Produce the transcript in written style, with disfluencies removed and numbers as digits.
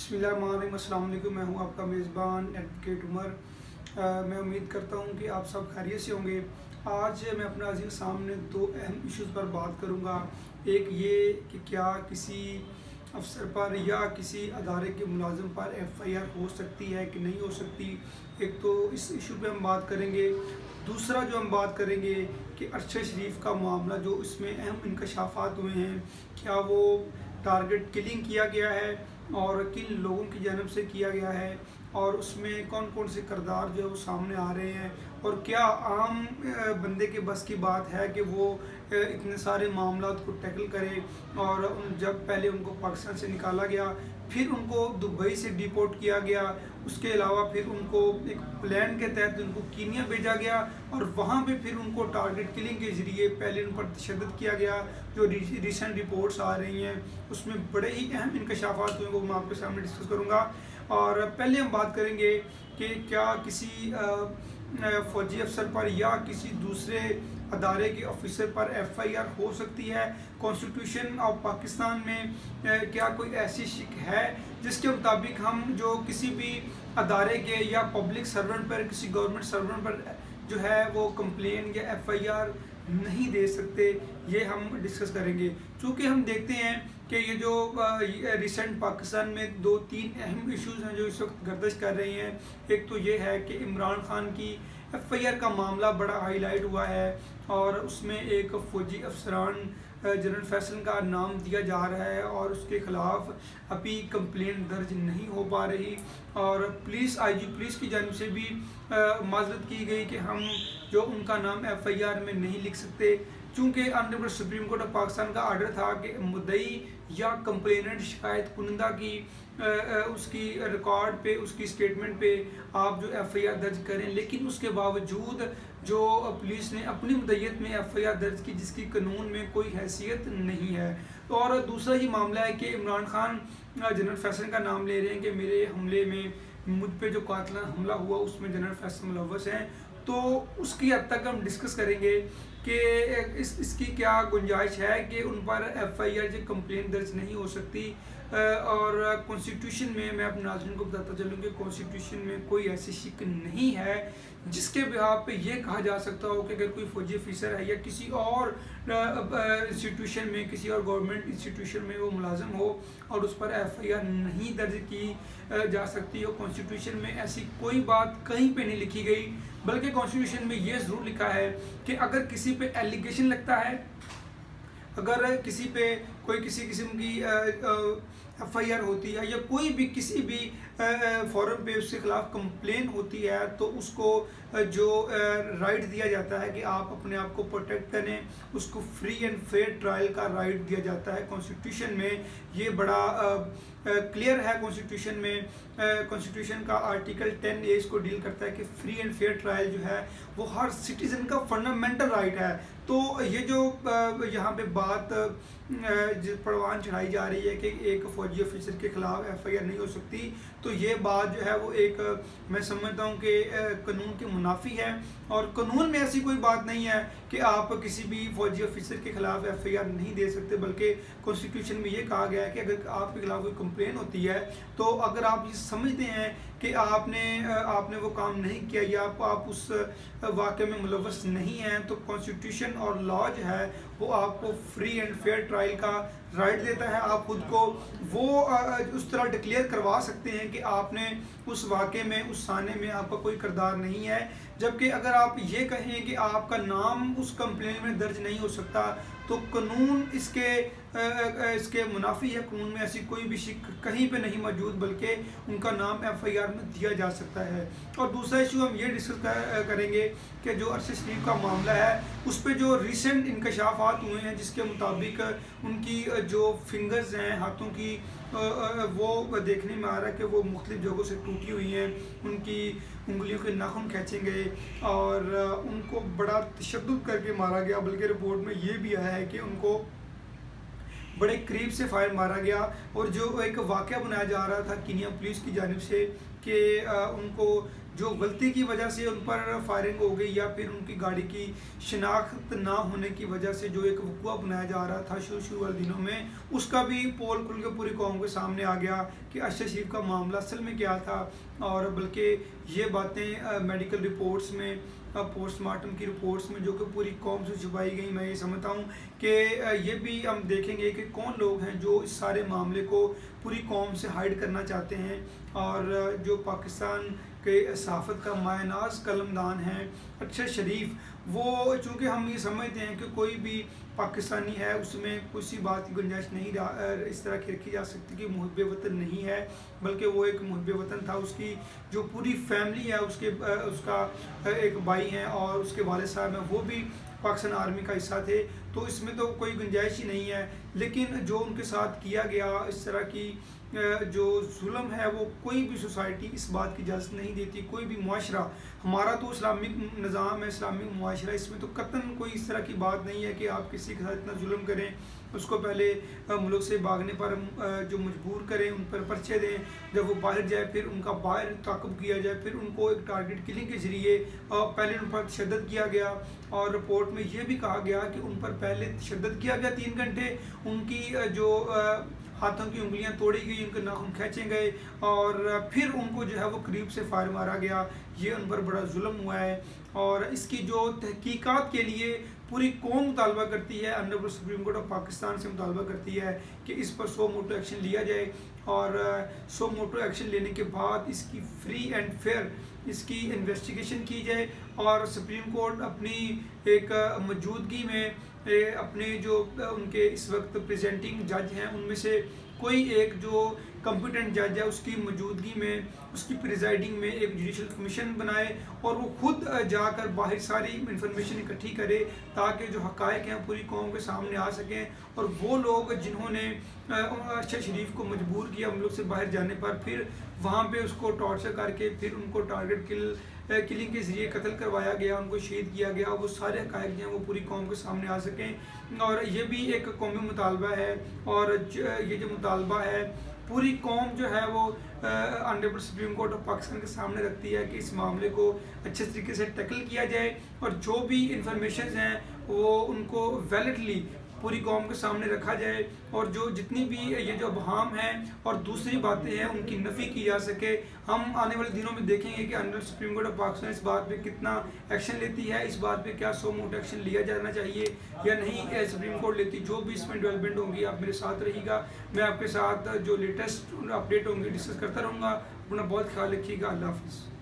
बिस्मिल्लाहिर्रहमानिर्रहीम। अस्सलाम वालेकुम। मैं हूं आपका मेज़बान एडवोकेट उमर। मैं उम्मीद करता हूं कि आप सब खैरियत से होंगे। आज मैं अपने नाज़रीन के सामने दो अहम इश्यूज़ पर बात करूंगा। एक ये कि क्या किसी अफसर पर या किसी अदारे के मुलाजिम पर एफआईआर हो सकती है कि नहीं हो सकती। एक तो इस इशू पे हम बात करेंगे। दूसरा जो हम बात करेंगे कि अरशद शरीफ का मामला जो इसमें अहम इंकशाफात हुए हैं, क्या वो टारगेट किलिंग किया गया है और किन लोगों की जानब से किया गया है, और उसमें कौन कौन से किरदार जो है वो सामने आ रहे हैं, और क्या आम बंदे के बस की बात है कि वो इतने सारे मामलात को टैकल करे। और जब पहले उनको पाकिस्तान से निकाला गया, फिर उनको दुबई से डिपोर्ट किया गया, उसके अलावा फिर उनको एक प्लान के तहत उनको कीनिया भेजा गया और वहाँ पे फिर उनको टारगेट किलिंग के ज़रिए पहले उन पर तशद्दुद किया गया। जो रिसेंट रिपोर्ट्स आ रही हैं उसमें बड़े ही अहम इंकशाफात हुए, वो मैं आपके सामने डिस्कस करूँगा। और पहले हम बात करेंगे कि क्या किसी फ़ौजी अफसर पर या किसी दूसरे अदारे के ऑफिसर पर एफआईआर हो सकती है। कॉन्स्टिट्यूशन ऑफ पाकिस्तान में क्या कोई ऐसी शिक है जिसके मुताबिक हम जो किसी भी अदारे के या पब्लिक सर्वेंट पर, किसी गवर्नमेंट सर्वेंट पर जो है वो कंप्लेन या एफआईआर नहीं दे सकते। ये हम डिस्कस करेंगे, क्योंकि हम देखते हैं कि ये जो रिसेंट पाकिस्तान में दो तीन अहम इश्यूज़ हैं जो इस वक्त गर्दिश कर रही हैं। एक तो ये है कि इमरान खान की एफआईआर का मामला बड़ा हाईलाइट हुआ है और उसमें एक फ़ौजी अफसरान जनरल फैसल का नाम दिया जा रहा है और उसके ख़िलाफ़ अभी कंप्लेंट दर्ज नहीं हो पा रही। और पुलिस आईजी पुलिस की जानिब से भी माज़रत की गई कि हम जो उनका नाम एफआईआर में नहीं लिख सकते, चूँकि honourable supreme court of Pakistan का आर्डर था कि मुद्दई या कंप्लेनेंट शिकायत कुनिंदा की उसकी रिकॉर्ड पे, उसकी स्टेटमेंट पे आप जो एफआईआर दर्ज करें। लेकिन उसके बावजूद जो पुलिस ने अपनी मुद्दत में एफआईआर दर्ज की जिसकी कानून में कोई हैसियत नहीं है। तो और दूसरा ये मामला है कि इमरान खान जनरल फैसल का नाम ले रहे हैं कि मेरे हमले में, मुझ पे जो कातिलाना हमला हुआ उसमें जनरल फैसल मुलव्वस हैं। तो उसकी हद तक हम डिस्कस करेंगे कि इसकी क्या गुंजाइश है कि उन पर एफआईआर जो कंप्लेंट दर्ज नहीं हो सकती। और कॉन्स्टिट्यूशन में मैं अपने नाज़रीन को बताता चलूँ कि कॉन्स्टिट्यूशन में कोई ऐसी शिक नहीं है जिसके बिहाफ पे ये कहा जा सकता हो कि अगर कोई फौजी ऑफिसर है या किसी और इंस्टीट्यूशन में, किसी और गवर्नमेंट इंस्टीट्यूशन में वो मुलाजिम हो और उस पर एफआईआर नहीं दर्ज की जा सकती हो। कॉन्स्टिट्यूशन में ऐसी कोई बात कहीं पे नहीं लिखी गई, बल्कि कॉन्स्टिट्यूशन में ये ज़रूर लिखा है कि अगर किसी पे एलिगेशन लगता है, अगर किसी पे कोई किसी किस्म की एफआईआर होती है या कोई भी किसी भी फोरम पे उसके खिलाफ कंप्लेन होती है, तो उसको जो राइट दिया जाता है कि आप अपने आप को प्रोटेक्ट करें, उसको फ्री एंड फेयर ट्रायल का राइट दिया जाता है। कॉन्स्टिट्यूशन में ये बड़ा क्लियर है। कॉन्स्टिट्यूशन में कॉन्स्टिट्यूशन का आर्टिकल 10A इसको डील करता है कि फ्री एंड फेयर ट्रायल जो है वो हर सिटीज़न का फंडामेंटल राइट है। तो ये जो यहाँ पे बात परवान चढ़ाई जा रही है कि एक फ़ौजी ऑफिसर के ख़िलाफ़ एफआईआर नहीं हो सकती, तो ये बात जो है वो एक मैं समझता हूँ कि कानून के मुनाफी है। और कानून में ऐसी कोई बात नहीं है कि आप किसी भी फ़ौजी ऑफिसर के ख़िलाफ़ एफआईआर नहीं दे सकते, बल्कि कॉन्स्टिट्यूशन में ये कहा गया है कि अगर आपके खिलाफ़ कोई कंप्लेन होती है, तो अगर आप ये समझते हैं कि आपने वो काम नहीं किया या आप उस वाक़े में मुलव्वस नहीं हैं, तो कॉन्स्टिट्यूशन और लॉ जो है वो आपको फ्री एंड फेयर ट्रायल का राइट देता है। आप खुद को वो उस तरह डिक्लेयर करवा सकते हैं कि आपने उस वाक़े में, उस साने में आपका कोई किरदार नहीं है। जबकि अगर आप ये कहें कि आपका नाम उस कंप्लेन में दर्ज नहीं हो सकता, तो कानून इसके मुनाफी है। कानून में ऐसी कोई भी शिक कहीं पे नहीं मौजूद, बल्कि उनका नाम एफआईआर में दिया जा सकता है। और दूसरा इशू हम ये डिस्कस करेंगे कि जो अरशद शरीफ का मामला है उस पर जो रिसेंट इंकशाफात हुए हैं, जिसके मुताबिक उनकी जो फिंगर्स हैं हाथों की, वो देखने में आ रहा है कि वो मुख्तलिफ जगहों से टूटी हुई हैं, उनकी उंगलियों के नाखून खींचे गए और उनको बड़ा तशद्दुद करके मारा गया। बल्कि रिपोर्ट में ये भी आया है कि उनको बड़े करीब से फायर मारा गया। और जो एक वाक़या बनाया जा रहा था कीनिया पुलिस की जानिब से कि उनको जो गलती की वजह से उन पर फायरिंग हो गई या फिर उनकी गाड़ी की शिनाख्त ना होने की वजह से जो एक वक़्वा बनाया जा रहा था शुरू वाले दिनों में, उसका भी पोल खुल के पूरी कौम के सामने आ गया कि अरशद शरीफ का मामला असल में क्या था। और बल्कि ये बातें मेडिकल रिपोर्ट्स में, पोस्टमार्टम की रिपोर्ट्स में जो कि पूरी कौम से छुपाई गई, मैं ये समझता हूँ कि ये भी हम देखेंगे कि कौन लोग हैं जो इस सारे मामले को पूरी कौम से हाइड करना चाहते हैं। और जो पाकिस्तान के सहाफ़त का मायनाज़ कलमदान है अरशद शरीफ, वो चूँकि हम ये समझते हैं कि कोई भी पाकिस्तानी है उसमें किसी बात की गुंजाइश नहीं इस तरह की रखी जा सकती कि मुहब्बे वतन नहीं है, बल्कि वो एक मुहब्बे वतन था। उसकी जो पूरी फैमिली है, उसका एक भाई हैं और उसके वालिद साहब हैं, वो भी पाकिस्तान आर्मी का हिस्सा थे, तो इसमें तो कोई गुंजाइश ही नहीं है। लेकिन जो उनके साथ किया गया इस तरह की जो जुल्म है, वो कोई भी सोसाइटी इस बात की इजाज़त नहीं देती, कोई भी मुआशरा, हमारा तो इस्लामिक निज़ाम है, इस्लामिक मुआशरा, इसमें तो कतन कोई इस तरह की बात नहीं है कि आप किसी के साथ इतना जुल्म करें, उसको पहले मुल्क से भागने पर जो मजबूर करें, उन पर पर्चे दें, जब वो बाहर जाए फिर उनका बाहर ताक़ब किया जाए, फिर उनको एक टारगेट किलिंग के ज़रिए पहले उन पर तशद्दुद किया गया। और रिपोर्ट में ये भी कहा गया कि उन पर पहले तशद्दुद किया गया 3 घंटे, उनकी जो हाथों की उंगलियां तोड़ी गई, उनके नाखून खींचे गए और फिर उनको जो है वो करीब से फायर मारा गया। ये उन पर बड़ा जुल्म हुआ है और इसकी जो तहकीकात के लिए पूरी कौम मुतालबा करती है, honourable supreme court of Pakistan से मुतालबा करती है कि इस पर सो मोटो एक्शन लिया जाए और सो मोटो एक्शन लेने के बाद इसकी फ्री एंड फेयर इसकी इन्वेस्टिगेशन की जाए और सुप्रीम कोर्ट अपनी एक मौजूदगी में अपने जो उनके इस वक्त प्रेजेंटिंग जज हैं उनमें से कोई एक जो कॉम्पिटेंट जज है उसकी मौजूदगी में, उसकी प्रिजाइडिंग में एक जुडिशल कमीशन बनाए और वो खुद जाकर बाहर सारी इंफॉर्मेशन इकट्ठी करे ताकि जो हक़ाइक़ हैं पूरी कौम के सामने आ सकें। और वो लोग जिन्होंने अरशद शरीफ को मजबूर किया मुल्क से बाहर जाने पर, फिर वहाँ पे उसको टॉर्चर करके फिर उनको टारगेट किलिंग के ज़रिए कत्ल करवाया गया, उनको शहीद किया गया, वो सारे हक़ाइक़ जो हैं वो पूरी कौम के सामने आ सकें। और ये भी एक कौमी मुतालबा है और ये जो मुतालबा है पूरी कौम जो है वो honourable supreme court of Pakistan के सामने रखती है कि इस मामले को अच्छे तरीके से टैकल किया जाए और जो भी इंफॉर्मेशन हैं वो उनको वैलिडली पूरी कौम के सामने रखा जाए और जो जितनी भी ये जो अबहाम हैं और दूसरी बातें हैं उनकी नफ़ी की जा सके। हम आने वाले दिनों में देखेंगे कि honourable supreme court of Pakistan इस बात पे कितना एक्शन लेती है, इस बात पे क्या सो मोटो एक्शन लिया जाना चाहिए या नहीं सुप्रीम कोर्ट लेती। जो भी इसमें डेवलपमेंट होंगी आप मेरे साथ रहिएगा, मैं आपके साथ जो लेटेस्ट अपडेट होंगी डिस्कस करता रहूँगा। अपना बहुत ख्याल रखिएगा। अल्लाह हाफ़िज़।